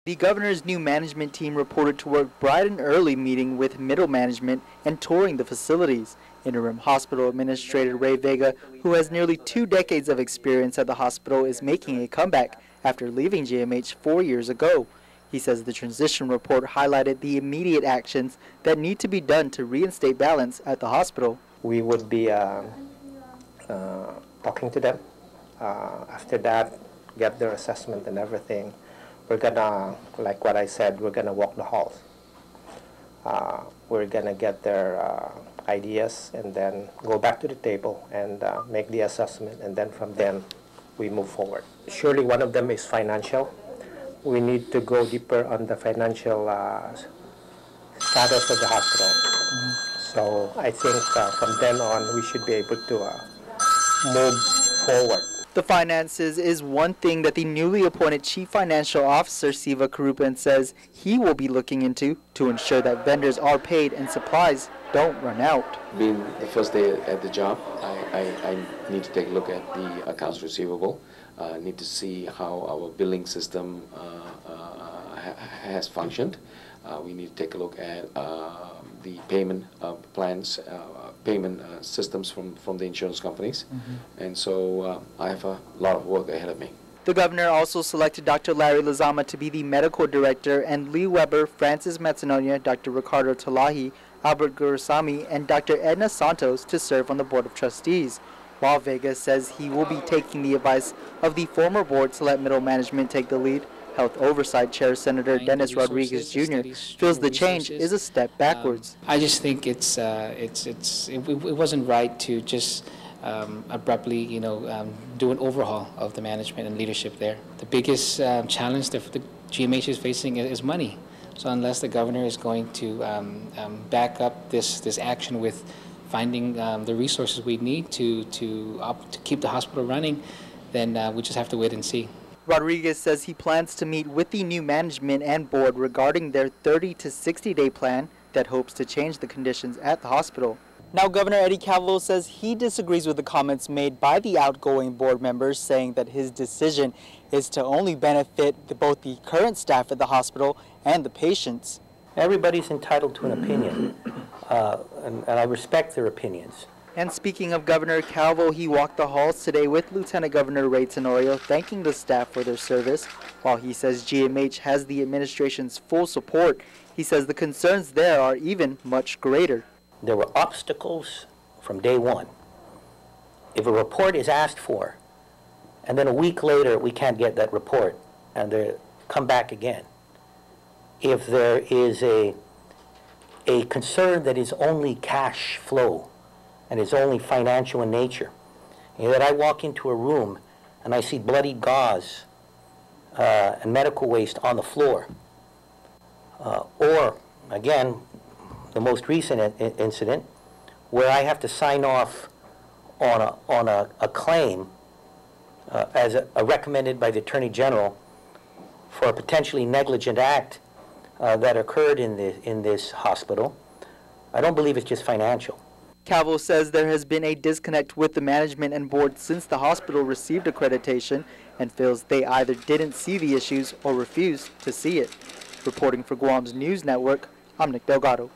The governor's new management team reported to work bright and early, meeting with middle management and touring the facilities. Interim hospital administrator Rey Vega, who has nearly 2 decades of experience at the hospital, is making a comeback after leaving GMH 4 years ago. He says the transition report highlighted the immediate actions that need to be done to reinstate balance at the hospital. We would be talking to them. After that, get their assessment and everything. We're gonna, like what I said, we're gonna walk the halls. We're gonna get their ideas and then go back to the table and make the assessment, and then from then we move forward. Surely one of them is financial. We need to go deeper on the financial status of the hospital. So I think from then on we should be able to move forward. The finances is one thing that the newly appointed Chief Financial Officer, Siva Karupan, says he will be looking into to ensure that vendors are paid and supplies don't run out. Being the first day at the job, I need to take a look at the accounts receivable. Need to see how our billing system has functioned. We need to take a look at the payment plans, payment systems from the insurance companies. And so I have a lot of work ahead of me. The governor also selected Dr. Larry Lazama to be the medical director, and Lee Weber, Francis Mazzanonia, Dr. Ricardo Talahi, Albert Gurusamy, and Dr. Edna Santos to serve on the Board of Trustees. While Vega says he will be taking the advice of the former board to let middle management take the lead, Health Oversight Chair Senator Dennis Rodriguez Jr. feels the change is a step backwards. I just think it wasn't right to just abruptly, do an overhaul of the management and leadership there. The biggest challenge that the GMH is facing is money. So unless the governor is going to back up this action with finding the resources we need to keep the hospital running, then we just have to wait and see. Rodriguez says he plans to meet with the new management and board regarding their 30 to 60-day plan that hopes to change the conditions at the hospital. Now, Governor Eddie Calvo says he disagrees with the comments made by the outgoing board members, saying that his decision is to only benefit both the current staff at the hospital and the patients. Everybody's entitled to an opinion, and I respect their opinions. And speaking of Governor Calvo, he walked the halls today with Lieutenant Governor Ray Tenorio, thanking the staff for their service. While he says GMH has the administration's full support, he says the concerns there are even much greater. There were obstacles from day one. If a report is asked for, and then a week later we can't get that report, and they come back again. If there is a concern that is only cash flow, and it's only financial in nature, and that I walk into a room and I see bloody gauze and medical waste on the floor, or again, the most recent incident where I have to sign off on a claim as recommended by the Attorney General for a potentially negligent act that occurred in this hospital. I don't believe it's just financial. Calvo says there has been a disconnect with the management and board since the hospital received accreditation, and feels they either didn't see the issues or refused to see it. Reporting for Guam's News Network, I'm Nick Delgado.